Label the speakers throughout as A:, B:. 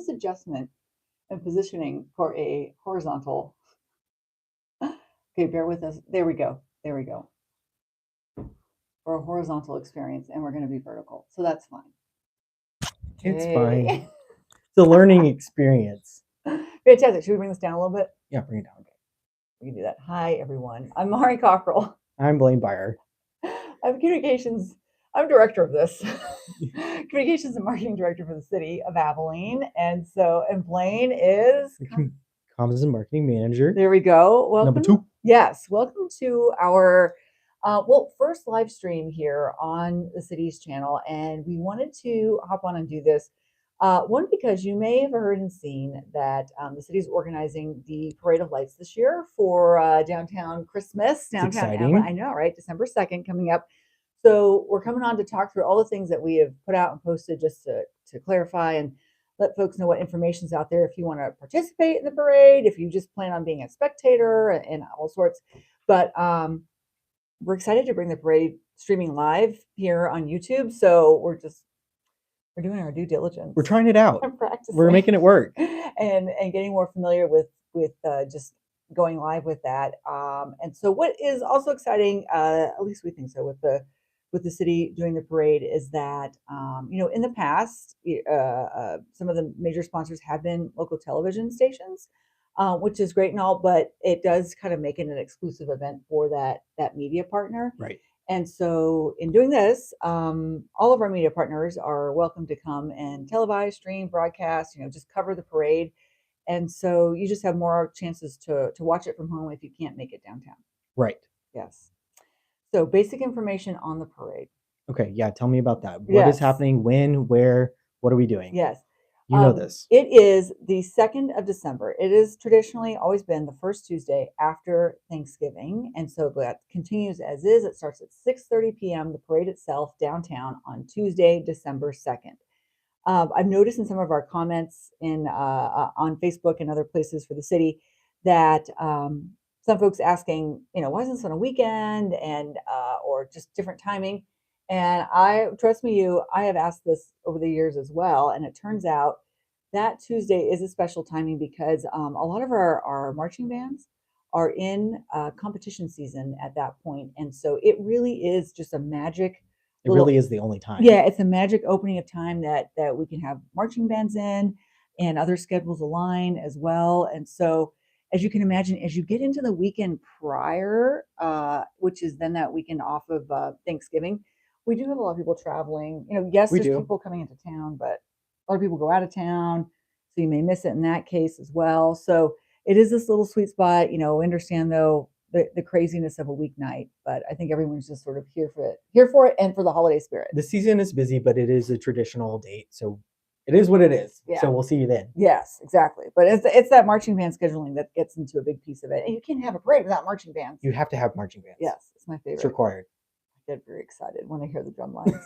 A: this adjustment and positioning for a horizontal. Okay, bear with us. There we go. There we go. For a horizontal experience, and we're going to be vertical. So that's fine.
B: It's fine. It's a learning experience.
A: Fantastic. Should we bring this down a little bit?
B: Yeah, bring it down.
A: We can do that. Hi, everyone. I'm Mari Cockrell.
B: I'm Blaine Byer.
A: I'm communications. I'm director of this. Communications and marketing director for the city of Abilene. And Blaine is
B: Comms and marketing manager.
A: There we go. Welcome.
B: Number 2.
A: Yes. Welcome to our first live stream here on the city's channel. And we wanted to hop on and do this. One, because you may have heard and seen that the city is organizing the Parade of Lights this year for Downtown Christmas. Downtown Abilene. I know, right? December 2nd coming up. So we're coming on to talk through all the things that we have put out and posted just to clarify and let folks know what information's out there if you want to participate in the parade, if you just plan on being a spectator and all sorts. But we're excited to bring the parade streaming live here on YouTube. So we're doing our due diligence.
B: We're trying it out.
A: Practicing.
B: We're making it work.
A: and getting more familiar with just going live with that. And so what is also exciting, at least we think so, with the city doing the parade is that, in the past, some of the major sponsors have been local television stations, which is great and all, but it does kind of make it an exclusive event for that media partner.
B: Right.
A: And so in doing this, all of our media partners are welcome to come and televise, stream, broadcast, just cover the parade. And so you just have more chances to watch it from home if you can't make it downtown.
B: Right.
A: Yes. So basic information on the parade.
B: Okay. Yeah. Tell me about that. What is happening? When? Where? What are we doing?
A: Yes.
B: You know this.
A: It is the 2nd of December. It is traditionally always been the first Tuesday after Thanksgiving. And so that continues as is. It starts at 6:30 p.m. The parade itself downtown on Tuesday, December 2nd. I've noticed in some of our comments on Facebook and other places for the city that some folks asking, why isn't this on a weekend and or just different timing? And trust me, I have asked this over the years as well. And it turns out that Tuesday is a special timing because a lot of our marching bands are in competition season at that point. And so it really is just a magic.
B: It really is the only time.
A: Yeah, it's a magic opening of time that we can have marching bands in and other schedules align as well. And so as you can imagine, as you get into the weekend prior, which is then that weekend off of Thanksgiving, we do have a lot of people traveling. Yes, there's people coming into town, but a lot of people go out of town. So you may miss it in that case as well. So it is this little sweet spot. Understand though the craziness of a weeknight, but I think everyone's just sort of here for it and for the holiday spirit.
B: The season is busy, but it is a traditional date. So it is what it is.
A: Yeah.
B: So we'll see you then.
A: Yes, exactly. But it's that marching band scheduling that gets into a big piece of it. And you can't have a parade without marching bands.
B: You have to have marching bands.
A: Yes, it's my favorite.
B: It's required.
A: I get very excited when I hear the drum lines.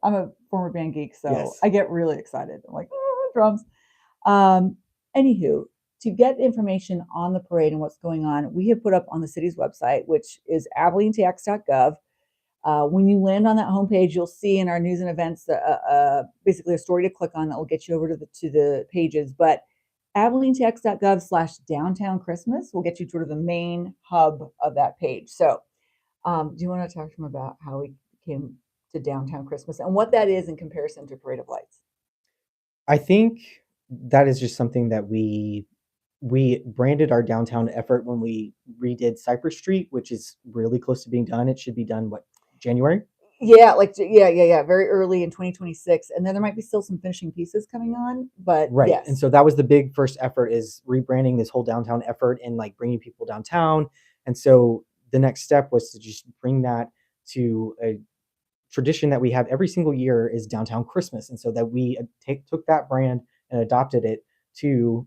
A: I'm a former band geek, so
B: yes.
A: I get really excited. I'm like, drums. Anywho, to get information on the parade and what's going on, we have put up on the city's website, which is abilenetx.gov. When you land on that homepage, you'll see in our news and events basically a story to click on that will get you over to the pages. But abilenetx.gov/downtown Christmas will get you to the main hub of that page. So do you want to talk to them about how we came to Downtown Christmas and what that is in comparison to Parade of Lights?
B: I think that is just something that we branded our downtown effort when we redid Cypress Street, which is really close to being done. It should be done, January?
A: Yeah, very early in 2026. And then there might be still some finishing pieces coming on, but
B: right.
A: Yes.
B: And so that was the big first effort, is rebranding this whole downtown effort and bringing people downtown. And so the next step was to just bring that to a tradition that we have every single year, is Downtown Christmas. And so that we took that brand and adopted it to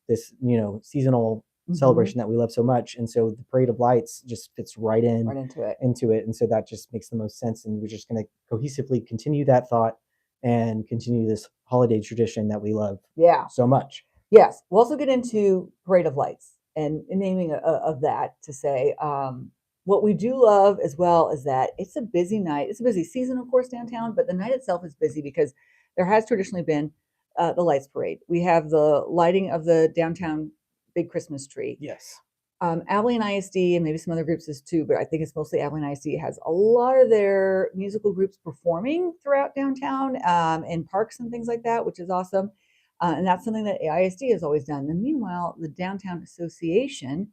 B: this, seasonal celebration that we love so much. And so the Parade of Lights just fits right into it. And so that just makes the most sense. And we're just going to cohesively continue that thought and continue this holiday tradition that we love so much.
A: Yes. We'll also get into Parade of Lights and naming of that to say what we do love as well is that it's a busy night. It's a busy season, of course, downtown, but the night itself is busy because there has traditionally been the lights parade. We have the lighting of the downtown big Christmas tree.
B: Yes.
A: Abilene ISD and maybe some other groups is too, but I think it's mostly Abilene ISD has a lot of their musical groups performing throughout downtown in parks and things like that, which is awesome. And that's something that ISD has always done. And meanwhile, the Downtown Association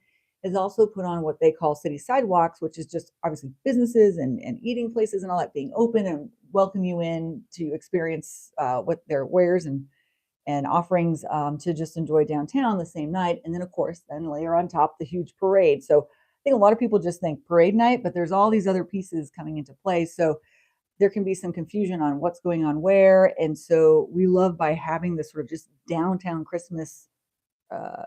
A: has also put on what they call city sidewalks, which is just obviously businesses and eating places and all that being open and welcome you in to experience what their wares and offerings to just enjoy downtown the same night. And then, of course, then layer on top the huge parade. So I think a lot of people just think parade night, but there's all these other pieces coming into play. So there can be some confusion on what's going on where. And so we love by having this sort of just downtown Christmas uh,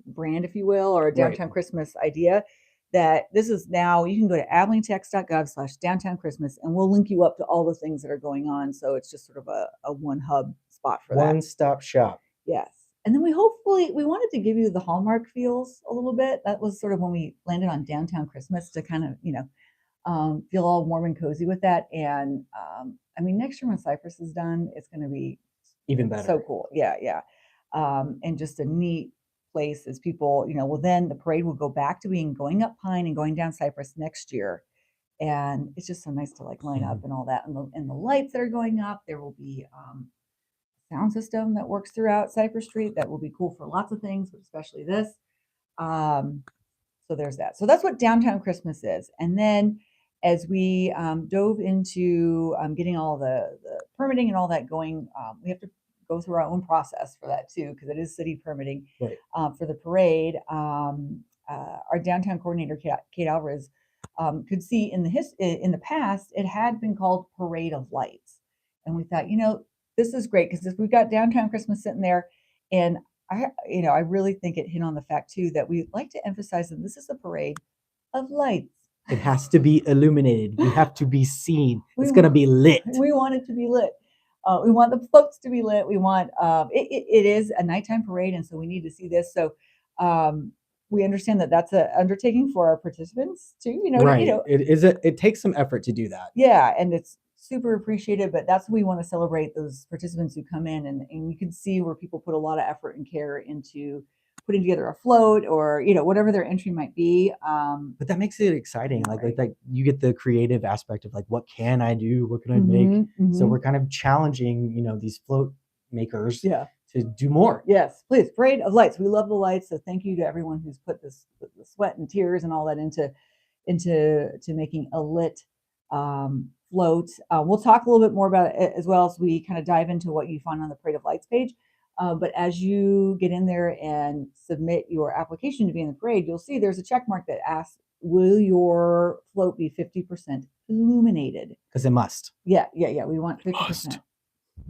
A: brand, if you will, or a downtown
B: Right.
A: Christmas idea. That this is now, you can go to abilenetex.gov/downtown Christmas and we'll link you up to all the things that are going on. So it's just sort of a one hub spot for that.
B: One-stop shop.
A: Yes. And then we wanted to give you the Hallmark feels a little bit. That was sort of when we landed on downtown Christmas to kind of, feel all warm and cozy with that. And I mean, next year when Cypress is done, it's going to be
B: Even
A: so
B: better.
A: cool. Yeah, yeah. And just a neat place as people, well, then the parade will go back to being going up Pine and going down Cypress next year. And it's just so nice to like line up and all that. And the lights that are going up, there will be sound system that works throughout Cypress Street that will be cool for lots of things, but especially this. So there's that. So that's what downtown Christmas is. And then as we dove into getting all the permitting and all that going, we have to go through our own process for that too, because it is city permitting.
B: Right.
A: For the parade. Our downtown coordinator, Kate Alvarez, could see in the past, it had been called Parade of Lights. And we thought, this is great because we've got downtown Christmas sitting there. And I really think it hit on the fact too that we like to emphasize that this is a parade of lights.
B: It has to be illuminated. We have to be seen. It's going to be lit.
A: We want it to be lit. We want the floats to be lit. We want it is a nighttime parade, and so we need to see this. So we understand that that's an undertaking for our participants too.
B: Right. It takes some effort to do that.
A: Yeah, and it's super appreciated. But that's what we want to celebrate, those participants who come in, and you can see where people put a lot of effort and care into putting together a float or whatever their entry might be.
B: But that makes it exciting.
A: Right.
B: Like you get the creative aspect of like, what can I do? What can I make? So we're kind of challenging, these float makers
A: Yeah.
B: to do more.
A: Yes, please. Parade of Lights. We love the lights. So thank you to everyone who's put the sweat and tears and all that into making a lit float. We'll talk a little bit more about it as well as we kind of dive into what you find on the Parade of Lights page. But as you get in there and submit your application to be in the parade, you'll see there's a check mark that asks, will your float be 50% illuminated?
B: Because it must.
A: Yeah. We want 50%.
B: Must.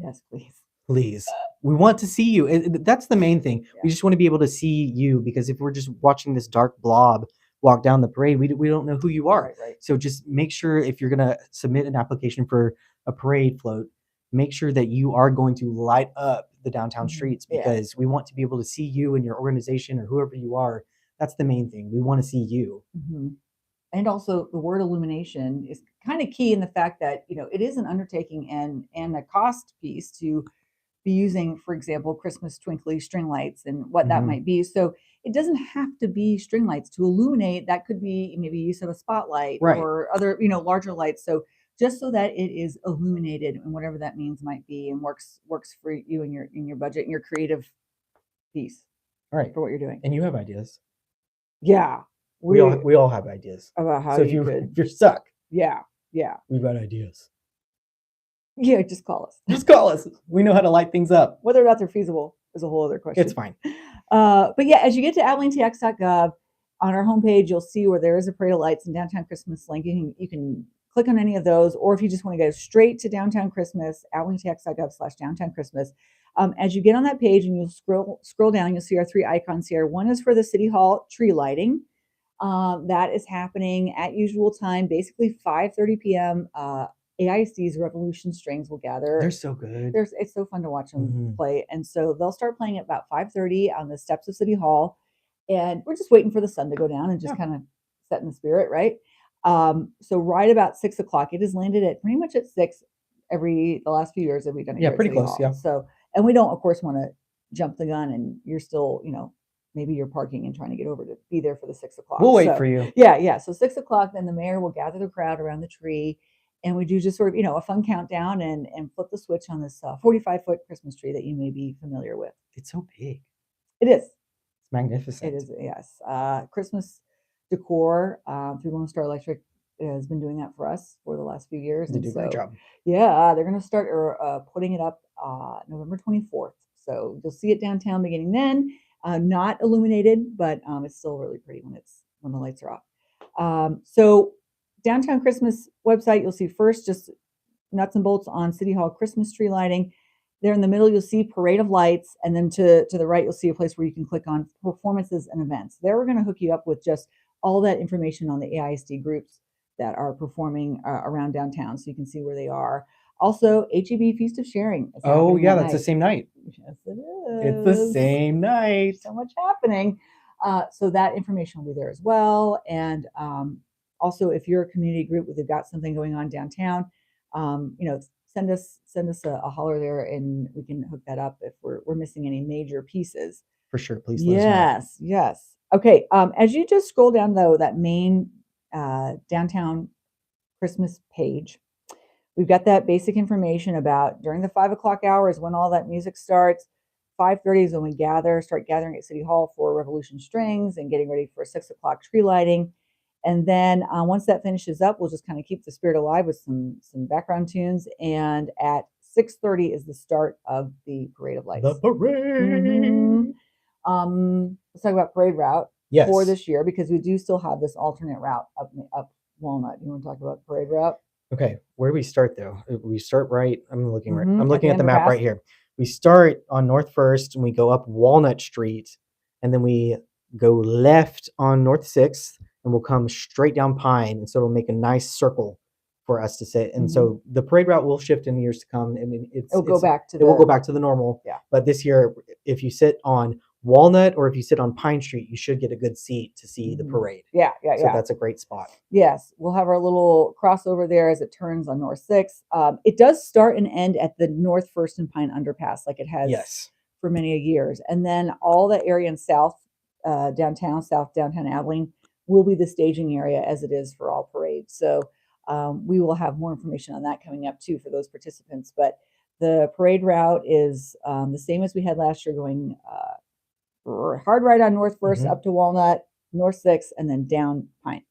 A: Yes, please.
B: Please. We want to see you. That's the main thing.
A: Yeah.
B: We just want to be able to see you, because if we're just watching this dark blob walk down the parade, we don't know who you are.
A: Right.
B: So just make sure, if you're going to submit an application for a parade float, make sure that you are going to light up the downtown streets, because we want to be able to see you and your organization or whoever you are. That's the main thing. We want to see you.
A: And also the word illumination is kind of key in the fact that, it is an undertaking and a cost piece to be using, for example, Christmas twinkly string lights and what that might be. So it doesn't have to be string lights to illuminate. That could be maybe use of a spotlight or other, larger lights. So just so that it is illuminated, and whatever that means might be, and works for you and your budget and your creative piece.
B: All right.
A: For what you're doing.
B: And you have ideas.
A: Yeah.
B: We all have ideas
A: about how
B: so
A: if
B: you're stuck.
A: Yeah.
B: We've got ideas.
A: Yeah, just call us.
B: Just call us. We know how to light things up.
A: Whether or not they're feasible is a whole other question.
B: It's fine.
A: But yeah, as you get to abilenetx.gov, on our homepage, you'll see where there is a Parade of Lights and Downtown Christmas link. You can click on any of those, or if you just want to go straight to Downtown Christmas, abilenetx.gov/Downtown Christmas. As you get on that page and you'll scroll down, you'll see our three icons here. One is for the City Hall tree lighting. That is happening at usual time, basically 5:30 p.m. AISD's Revolution Strings will gather.
B: They're so good.
A: It's so fun to watch them play. And so they'll start playing at about 5:30 on the steps of City Hall. And we're just waiting for the sun to go down and just kind of set in the spirit, right? So right about 6 o'clock, it has landed at pretty much at 6 the last few years that we've done it.
B: Yeah, pretty close.
A: Hall.
B: Yeah.
A: So And we don't, of course, want to jump the gun and you're still, maybe you're parking and trying to get over to be there for the 6 o'clock.
B: We'll wait
A: So,
B: for you.
A: yeah. So 6 o'clock, then the mayor will gather the crowd around the tree, and we do just sort of, a fun countdown and flip the switch on this 45-foot Christmas tree that you may be familiar with.
B: It's so big.
A: It is.
B: It's magnificent.
A: It is, yes. Christmas decor through Lone Star Electric has been doing that for us for the last few years.
B: They do a great job.
A: Yeah, they're going to start putting it up November 24th. So you'll see it downtown beginning then. Not illuminated, but it's still really pretty when the lights are off. So Downtown Christmas website, you'll see first just nuts and bolts on City Hall Christmas tree lighting. There in the middle, you'll see Parade of Lights, and then to the right, you'll see a place where you can click on performances and events. There, we're going to hook you up with just all that information on the AISD groups that are performing around downtown, so you can see where they are. Also, HEB Feast of Sharing.
B: Oh, yeah, that's the same night.
A: Yes, it is.
B: It's the same night.
A: So much happening. So that information will be there as well. And also, if you're a community group where they've got something going on downtown, send us a holler there, and we can hook that up if we're missing any major pieces.
B: For sure, please let us know.
A: Yes. Okay. As you just scroll down though, that main downtown Christmas page, we've got that basic information about during the 5 o'clock hour is when all that music starts. 5:30 is when we start gathering at City Hall for Revolution Strings and getting ready for 6 o'clock tree lighting. And then once that finishes up, we'll just kind of keep the spirit alive with some background tunes. And at 6:30 is the start of the Parade of Lights.
B: The parade.
A: Let's talk about parade route for this year, because we do still have this alternate route up Walnut. You want to talk about parade route?
B: Okay, where do we start though? We start right. I'm looking
A: At
B: the map right here. We start on North First and we go up Walnut Street, and then we go left on North 6th, and we'll come straight down Pine, and so it'll make a nice circle for us to sit. And so the parade route will shift in years to come. I mean, it will go back to the normal.
A: Yeah.
B: But this year, if you sit on Walnut or if you sit on Pine Street, you should get a good seat to see the parade.
A: Yeah.
B: So that's a great spot.
A: Yes, we'll have our little crossover there as it turns on North 6th. It does start and end at the North First and Pine underpass, like it has for many years. And then all the area in South Downtown Abilene will be the staging area as it is for all parades. So we will have more information on that coming up too for those participants. But the parade route is the same as we had last year, going hard right on North First up to Walnut, North 6th, and then down Pine.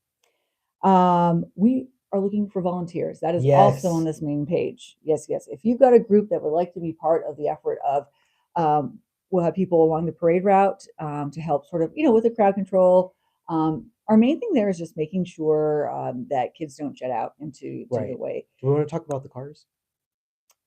A: We are looking for volunteers. That is also on this main page. Yes. If you've got a group that would like to be part of the effort of, we'll have people along the parade route to help sort of, with the crowd control. Our main thing there is just making sure that kids don't jet out into the way.
B: Do we want to talk about the cars?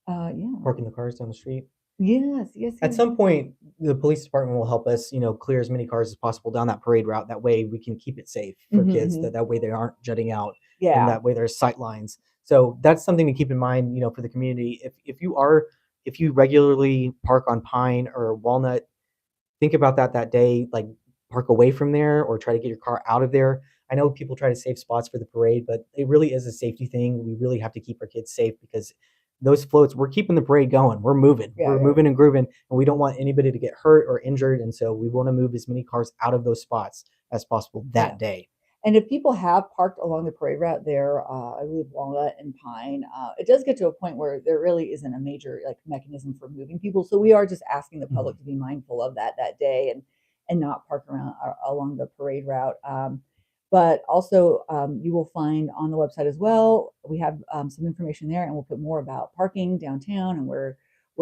A: Yeah.
B: Parking the cars down the street.
A: Yes.
B: At some point, the police department will help us, clear as many cars as possible down that parade route. That way we can keep it safe for kids. That way they aren't jetting out.
A: Yeah.
B: And that way there's sight lines. So that's something to keep in mind, for the community. If you regularly park on Pine or Walnut, think about that day, like park away from there or try to get your car out of there. I know people try to save spots for the parade, but it really is a safety thing. We really have to keep our kids safe, because those floats, we're keeping the parade going. We're moving. We're moving and grooving, and we don't want anybody to get hurt or injured. And so we want to move as many cars out of those spots as possible that day.
A: And if people have parked along the parade route there, I believe Walnut and Pine, it does get to a point where there really isn't a major mechanism for moving people. So we are just asking the public to be mindful of that day and not park around along the parade route. But also, you will find on the website as well, we have some information there, and we'll put more about parking downtown and where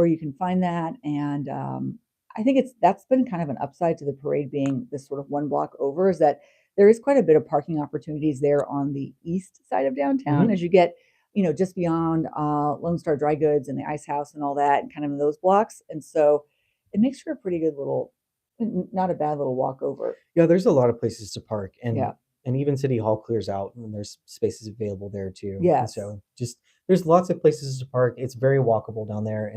A: you can find that. And I think that's been kind of an upside to the parade being this sort of one block over, is that there is quite a bit of parking opportunities there on the east side of downtown as you get, just beyond Lone Star Dry Goods and the Ice House and all that, and kind of in those blocks. And so it makes for a pretty good not a bad little walk over.
B: Yeah, there's a lot of places to park, and even City Hall clears out, and there's spaces available there too.
A: Yes.
B: And so there's lots of places to park. It's very walkable down there,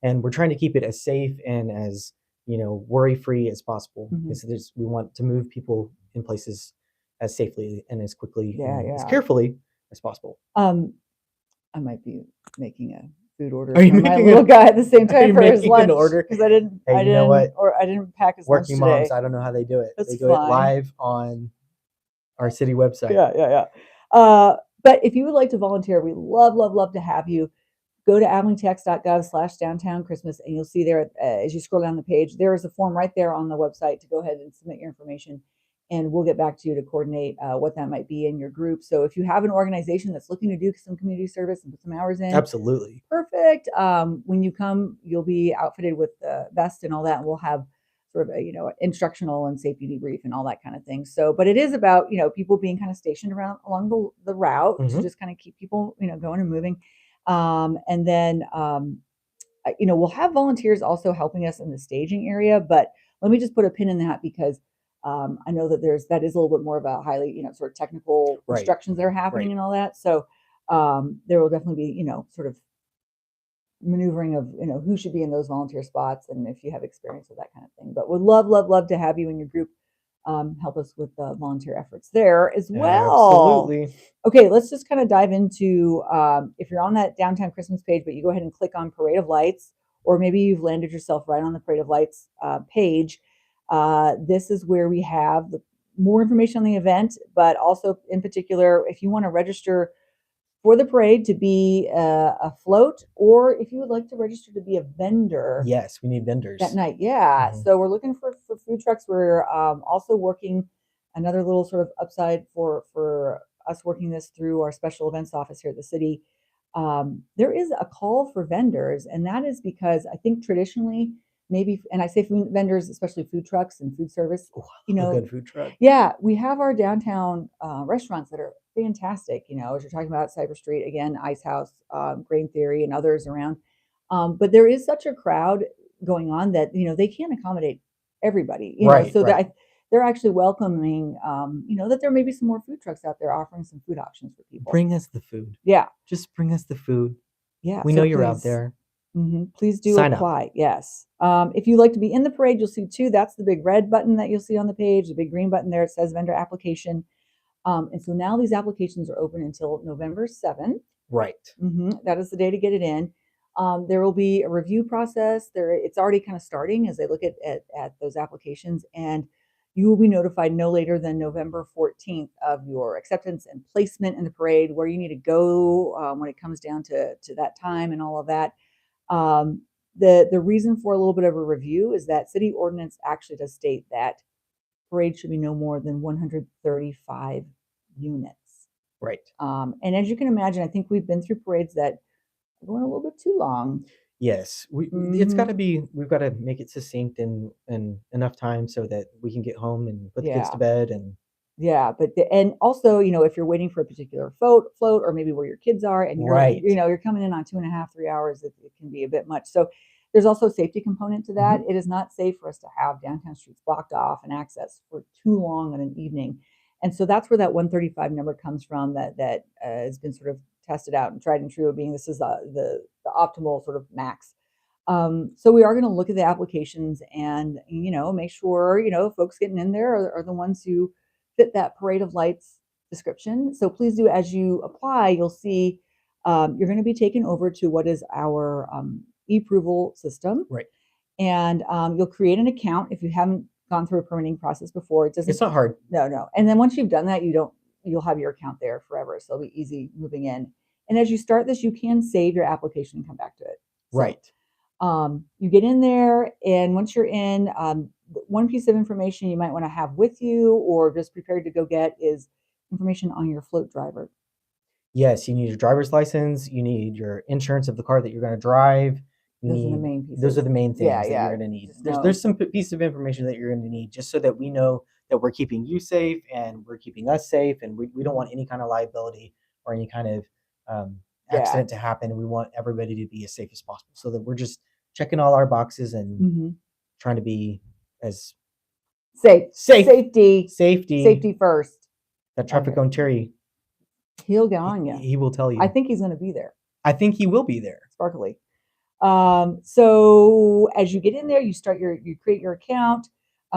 B: and we're trying to keep it as safe and as worry-free as possible, because we want to move people in places as safely and as quickly and as carefully as possible.
A: I might be making food
B: Are
A: orders
B: you
A: for my
B: making
A: little
B: an
A: guy at the same
B: Are
A: time
B: you
A: for his
B: making an
A: lunch
B: order?
A: because I didn't,
B: Hey, you know what?
A: I didn't pack his lunch
B: Working moms,
A: today.
B: I don't know how they do it.
A: That's
B: They do it
A: fine.
B: live on our city website.
A: Yeah. But if you would like to volunteer, we love to have you. Go to avelinetax.gov/downtown Christmas, and you'll see there as you scroll down the page, there is a form right there on the website to go ahead and submit your information, and we'll get back to you to coordinate what that might be in your group. So if you have an organization that's looking to do some community service and put some hours in,
B: Absolutely.
A: perfect. When you come, you'll be outfitted with the vest and all that, and we'll have sort of a instructional and safety debrief and all that kind of thing. So, but it is about people being kind of stationed around along the route to just kind of keep people going and moving. And then we'll have volunteers also helping us in the staging area, but let me just put a pin in that because I know that that is a little bit more of a highly sort of technical
B: Right.
A: instructions that are happening
B: Right.
A: and all that. So there will definitely be sort of maneuvering of who should be in those volunteer spots and if you have experience with that kind of thing. But would love to have you in your group. Help us with the volunteer efforts there as well.
B: Absolutely.
A: Okay, let's just kind of dive into if you're on that Downtown Christmas page, but you go ahead and click on Parade of Lights, or maybe you've landed yourself right on the Parade of Lights page. This is where we have more information on the event, but also in particular, if you want to register for the parade to be a float, or if you would like to register to be a vendor.
B: Yes, we need vendors
A: that night. Yeah. So we're looking for food trucks. We're also working another little sort of upside for us working this through our special events office here at the city. There is a call for vendors, and that is because I think traditionally, maybe, and I say food vendors, especially food trucks and food service.
B: Oh, a good food truck.
A: Yeah, we have our downtown restaurants that are fantastic. As you're talking about Cyber Street again, Ice House, Grain Theory, and others around. But there is such a crowd going on that they can't accommodate everybody. So that they're actually welcoming that there may be some more food trucks out there offering some food options for people.
B: Bring us the food.
A: Yeah,
B: just bring us the food.
A: Yeah,
B: we know you're out there.
A: Please do
B: Sign
A: apply. Up. Yes. If you'd like to be in the parade, you'll see two. That's the big red button that you'll see on the page. The big green button there, it says vendor application. And so now these applications are open until November 7th.
B: Right.
A: That is the day to get it in. There will be a review process. It's already kind of starting as they look at those applications, and you will be notified no later than November 14th of your acceptance and placement in the parade, where you need to go when it comes down to that time and all of that. The reason for a little bit of a review is that city ordinance actually does state that parade should be no more than 135 units.
B: Right.
A: And as you can imagine, I think we've been through parades that are going a little bit too long.
B: Yes, it's got to be. We've got to make it succinct and enough time so that we can get home and put the kids to bed and.
A: Yeah, but and also, if you're waiting for a particular float, or maybe where your kids are, and you're coming in on 2.5, 3 hours, it can be a bit much. So there's also a safety component to that. It is not safe for us to have downtown streets blocked off and access for too long on an evening. And so that's where that 135 number comes from. That has been sort of tested out and tried and true, being this is the optimal sort of max. So we are going to look at the applications and make sure folks getting in there are the ones who fit that Parade of Lights description. So please do, as you apply, you'll see you're going to be taken over to what is our e-approval system.
B: Right.
A: And you'll create an account if you haven't gone through a permitting process before.
B: It's not hard.
A: No. And then once you've done that, you'll have your account there forever. So it'll be easy moving in. And as you start this, you can save your application and come back to it. So,
B: right.
A: You get in there, and once you're in, one piece of information you might want to have with you or just prepared to go get is information on your float driver.
B: Yes, you need your driver's license. You need your insurance of the car that you're going to drive.
A: Those are the main pieces.
B: Those are the main things that you're going to need. There's some piece of information that you're going to need just so that we know that we're keeping you safe and we're keeping us safe, and we don't want any kind of liability or any kind of accident to happen. And we want everybody to be as safe as possible, so that we're just checking all our boxes and trying to be as safety
A: first.
B: That traffic cone Terry,
A: he'll get on you.
B: He will tell you.
A: I think he's going to be there.
B: I think he will be there.
A: Sparkly. So as you get in there, you create your account.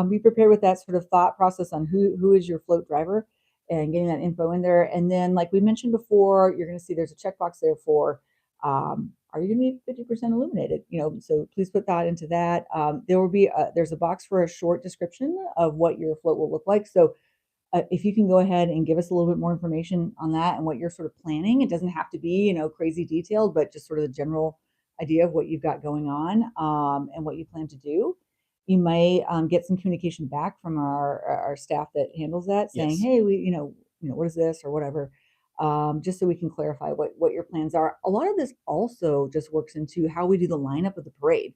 A: Be prepared with that sort of thought process on who is your float driver and getting that info in there. And then, like we mentioned before, you're going to see there's a checkbox there for are you going to be 50% illuminated? So please put that into that. There will be there's a box for a short description of what your float will look like. So if you can go ahead and give us a little bit more information on that and what you're sort of planning, it doesn't have to be, crazy detailed, but just sort of the general idea of what you've got going on, and what you plan to do. You may get some communication back from our staff that handles that, saying,
B: Yes.
A: "Hey, what is this or whatever," just so we can clarify what your plans are. A lot of this also just works into how we do the lineup of the parade.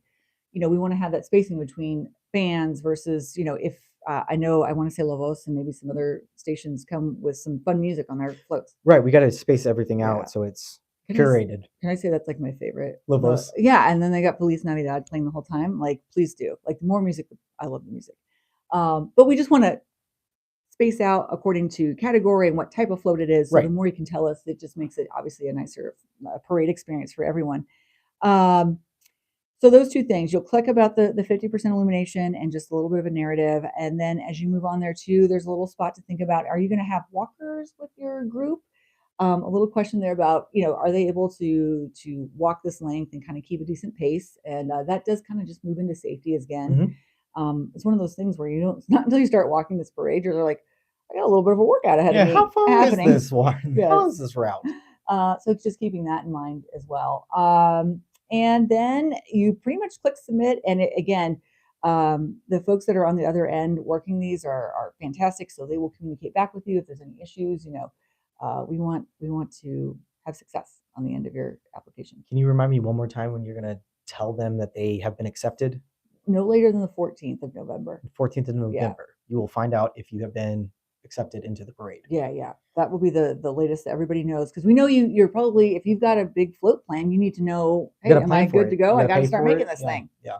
A: We want to have that spacing between bands versus, if I know I want to say Lavos and maybe some other stations come with some fun music on their floats.
B: Right. We got to space everything
A: Yeah.
B: out so it's
A: Can
B: curated.
A: can I say that's like my favorite?
B: Lavos.
A: Yeah, and then they got Feliz Navidad playing the whole time. Like, please do. Like, the more music, I love the music. But we just want to space out according to category and what type of float it is. So the
B: Right.
A: more you can tell us, it just makes it obviously a nicer parade experience for everyone. Um, so those two things, you'll click about the 50% illumination and just a little bit of a narrative. And then as you move on there too, there's a little spot to think about. Are you going to have walkers with your group? A little question there about, are they able to walk this length and kind of keep a decent pace? And that does kind of just move into safety again. It's one of those things where it's not until you start walking this parade, you're like, I got a little bit of a workout ahead of me.
B: How far
A: happening.
B: is this one?
A: Yes.
B: How is this route?
A: So it's just keeping that in mind as well. And then you pretty much click submit. And again, the folks that are on the other end working these are fantastic. So they will communicate back with you if there's any issues. We want to have success on the end of your application.
B: Can you remind me one more time when you're going to tell them that they have been accepted?
A: No later than the 14th of November.
B: 14th of November.
A: Yeah.
B: You will find out if you have been accepted into the parade.
A: Yeah. That will be the latest that everybody knows, because we know you're probably, if you've got a big float plan, you need to know, hey, am I good to go? I got to start making this thing.
B: Yeah.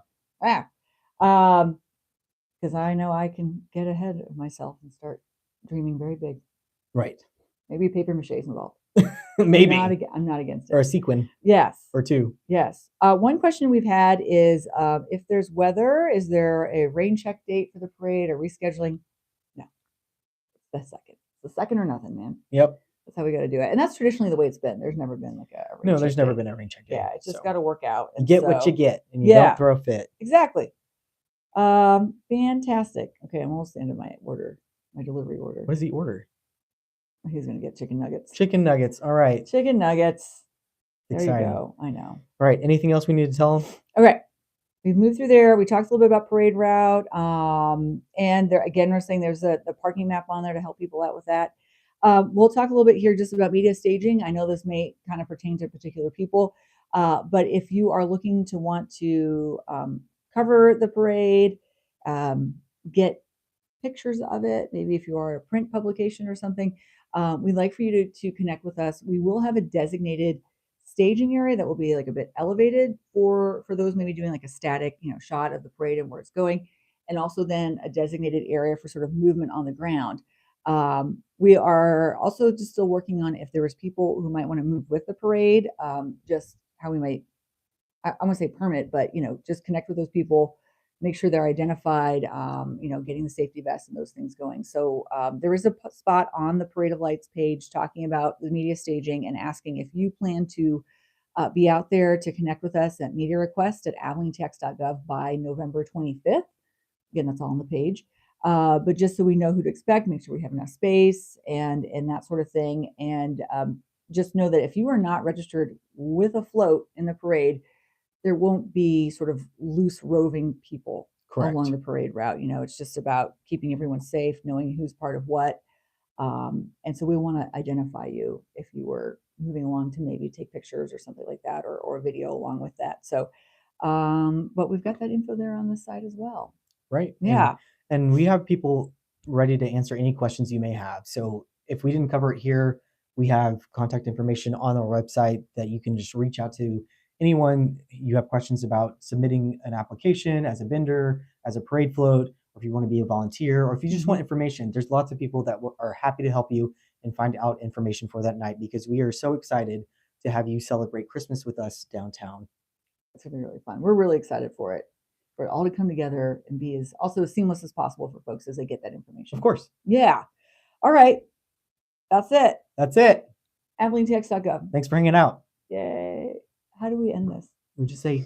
A: Because I know I can get ahead of myself and start dreaming very big.
B: Right.
A: Maybe paper mache is involved.
B: Maybe.
A: I'm not against it.
B: Or a sequin.
A: Yes.
B: Or two.
A: Yes. One question we've had is, if there's weather, is there a rain check date for the parade or rescheduling? No. It's the second or nothing, man.
B: Yep.
A: That's how we got to do it. And that's traditionally the way it's been. There's never been like a rain check.
B: No, there's never been a rain check date.
A: Yeah, it's just got to work out.
B: You get what you get, and you don't throw a fit.
A: Exactly. Fantastic. Okay, I'm almost at the end of my delivery order.
B: What is the order?
A: He's going to get chicken nuggets.
B: Chicken nuggets. All right.
A: Chicken nuggets. There
B: Exciting.
A: you go. I know.
B: All right. Anything else we need to tell them?
A: Okay. We've moved through there. We talked a little bit about parade route. And there, again, we're saying there's the parking map on there to help people out with that. We'll talk a little bit here just about media staging. I know this may kind of pertain to particular people, but if you are looking to want to cover the parade, get pictures of it, maybe if you are a print publication or something, we'd like for you to connect with us. We will have a designated staging area that will be like a bit elevated for those maybe doing like a static, shot of the parade and where it's going, and also then a designated area for sort of movement on the ground. We are also just still working on if there was people who might want to move with the parade, just how we might, I want to say permit, but just connect with those people, make sure they're identified, getting the safety vests and those things going. So there is a spot on the Parade of Lights page talking about the media staging and asking if you plan to be out there to connect with us at media request at avelinetx.gov by November 25th. Again, that's all on the page. But just so we know who to expect, make sure we have enough space and that sort of thing. And just know that if you are not registered with a float in the parade, there won't be sort of loose roving people along the parade route. It's just about keeping everyone safe, knowing who's part of what. And so we want to identify you if you were moving along to maybe take pictures or something like that, or a video along with that. So, but we've got that info there on this side as well.
B: Right.
A: Yeah.
B: And we have people ready to answer any questions you may have. So if we didn't cover it here, we have contact information on our website that you can just reach out to anyone you have questions about submitting an application as a vendor, as a parade float, or if you want to be a volunteer, or if you just want information. There's lots of people that are happy to help you and find out information for that night, because we are so excited to have you celebrate Christmas with us downtown.
A: It's going to be really fun. We're really excited for it all to come together and be as seamless as possible for folks as they get that information.
B: Of course.
A: Yeah. All right. That's it.
B: That's it.
A: avelinetx.gov.
B: Thanks for hanging out.
A: Yay. How do we end this?
B: We just say